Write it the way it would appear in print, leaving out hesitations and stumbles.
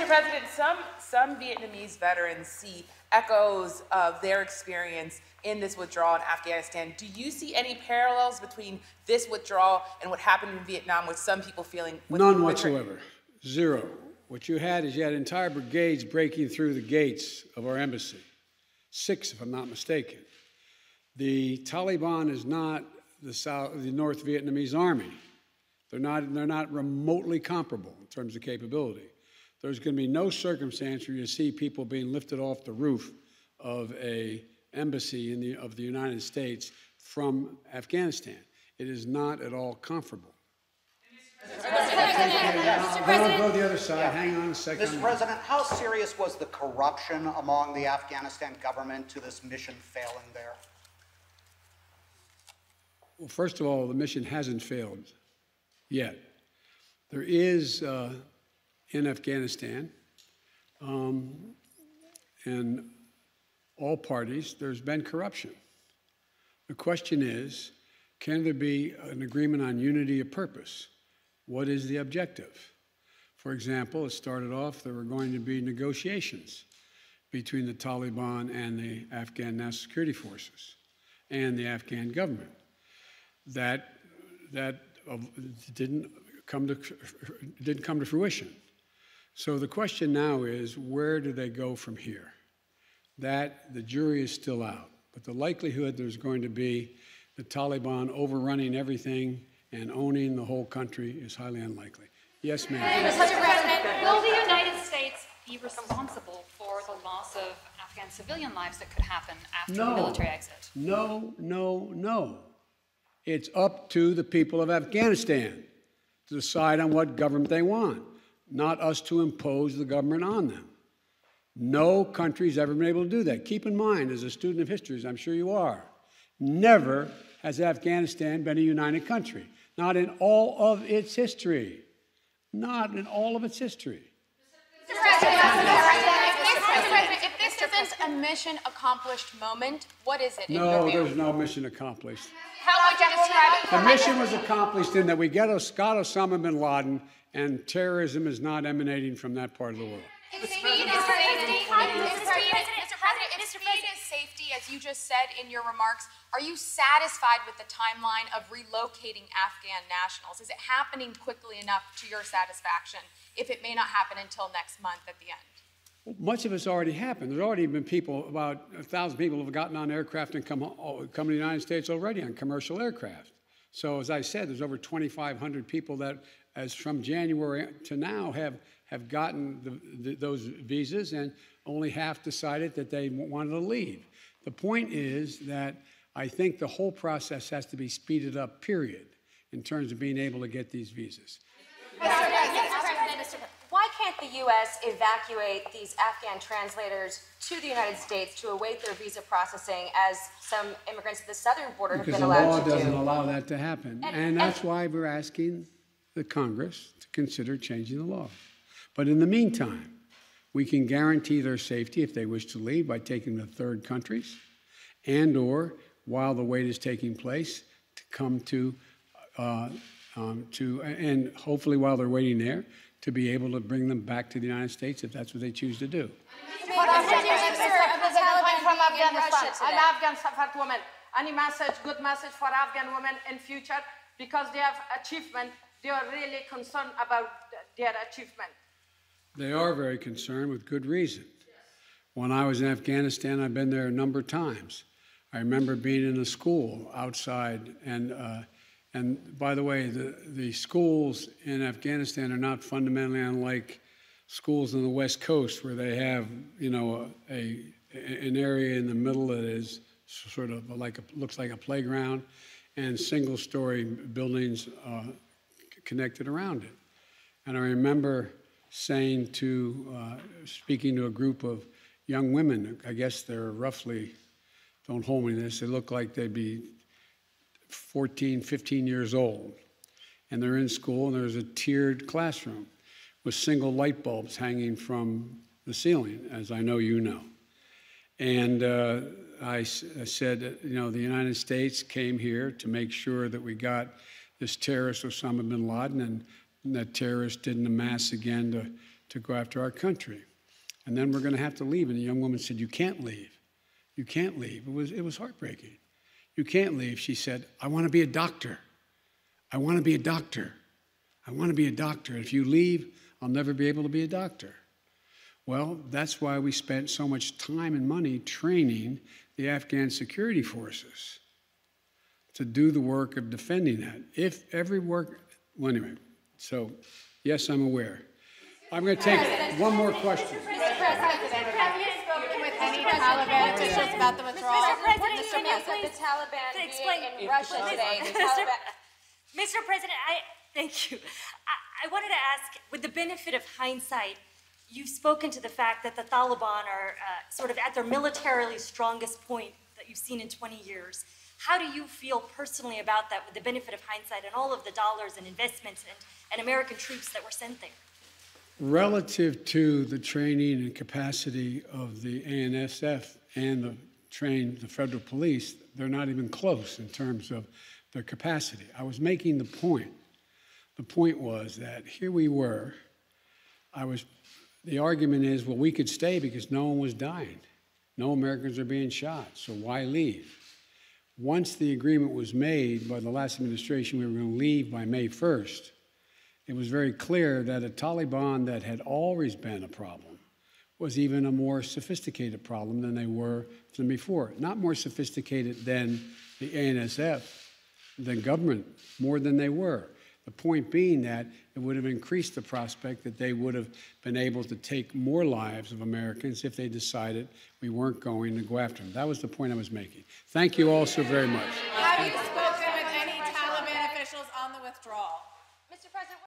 Mr. President, some Vietnamese veterans see echoes of their experience in this withdrawal in Afghanistan. Do you see any parallels between this withdrawal and what happened in Vietnam, with some people feeling? None whatsoever. Zero. What you had is entire brigades breaking through the gates of our embassy. 6, if I'm not mistaken. The Taliban is not the North Vietnamese army. They're not remotely comparable in terms of capability. There's going to be no circumstance where you see people being lifted off the roof of an embassy of the United States from Afghanistan. It is not at all comparable. Mr. President, Go to the other side. Yeah. Hang on a second. Mr. President, how serious was the corruption among the Afghanistan government to this mission failing there? Well, first of all, the mission hasn't failed yet. There is, in Afghanistan, in all parties, there's been corruption. The question is, can there be an agreement on unity of purpose? What is the objective? For example, it started off, there were going to be negotiations between the Taliban and the Afghan National Security Forces and the Afghan government. That didn't come to fruition. So the question now is, where do they go from here? That the jury is still out, but the likelihood there's going to be the Taliban overrunning everything and owning the whole country is highly unlikely. Yes, ma'am. Mr. President, will the United States be responsible for the loss of Afghan civilian lives that could happen after the military exit? No. It's up to the people of Afghanistan to decide on what government they want, not us to impose the government on them. No country's ever been able to do that. Keep in mind, as a student of history, as I'm sure you are, never has Afghanistan been a united country. Not in all of its history. Not in all of its history. Mr. President, if this isn't a mission accomplished moment, what is it? No, there's no mission accomplished. How would you describe it? The mission was accomplished in that we got Osama bin Laden, and terrorism is not emanating from that part of the world. Mr. President, safety, as you just said in your remarks, are you satisfied with the timeline of relocating Afghan nationals? Is it happening quickly enough to your satisfaction, if it may not happen until next month at the end? Well, much of it's already happened. There's already been people, about 1,000 people have gotten on aircraft and come to the United States already on commercial aircraft. So as I said, there's over 2,500 people that, as from January to now, have gotten those visas, and only half decided that they wanted to leave. The point is that I think the whole process has to be speeded up, period, in terms of being able to get these visas. Why can't the U.S. evacuate these Afghan translators to the United States to await their visa processing, as some immigrants at the southern border have been allowed to do? Because the law doesn't allow that to happen. And that's why we're asking the Congress to consider changing the law. But in the meantime, we can guarantee their safety if they wish to leave by taking them to third countries, and or while the wait is taking place, to come and hopefully while they're waiting there, to be able to bring them back to the United States if that's what they choose to do. What I'm from Afghanistan. I'm Afghan Safard woman. Any message, good message for Afghan women in future, because they have achievement, they are really concerned about their achievement. They are very concerned, with good reason. When I was in Afghanistan, I've been there a number of times. I remember being in a school outside, and by the way, the schools in Afghanistan are not fundamentally unlike schools on the West Coast, where they have, an area in the middle that is sort of looks like a playground, and single-story buildings connected around it. And I remember speaking to a group of young women. I guess they're roughly, don't hold me to this, they look like they'd be 14, 15 years old. And they're in school, and there's a tiered classroom with single light bulbs hanging from the ceiling, as I know you know. And I said, the United States came here to make sure that we got this terrorist Osama bin Laden, and that terrorist didn't amass again to go after our country. And then we're going to have to leave. And the young woman said, "You can't leave. You can't leave." It was heartbreaking. "You can't leave." She said, "I want to be a doctor. I want to be a doctor. I want to be a doctor. If you leave, I'll never be able to be a doctor." Well, that's why we spent so much time and money training the Afghan security forces to do the work of defending that. Well, anyway, so yes, I'm aware. I'm going to take one more question. Mr. President, have you spoken with any Taliban officials about the withdrawal? Mr. President, the Taliban being in Russia today. Mr. President, thank you. I wanted to ask, with the benefit of hindsight, you've spoken to the fact that the Taliban are sort of at their militarily strongest point that you've seen in 20 years. How do you feel personally about that with the benefit of hindsight and all of the dollars and investments and American troops that were sent there? Relative to the training and capacity of the ANSF and the federal police, they're not even close in terms of their capacity. I was making the point. The point was that here we were. The argument is, well, we could stay because no one was dying. No Americans are being shot, so why leave? Once the agreement was made by the last administration, we were going to leave by May 1st. It was very clear that a Taliban that had always been a problem was even a more sophisticated problem than they were than before. Not more sophisticated than the ANSF, the government, more than they were. The point being that it would have increased the prospect that they would have been able to take more lives of Americans if they decided we weren't going to go after them. That was the point I was making. Thank you all so very much. Have you spoken with any Taliban officials on the withdrawal? Mr. President.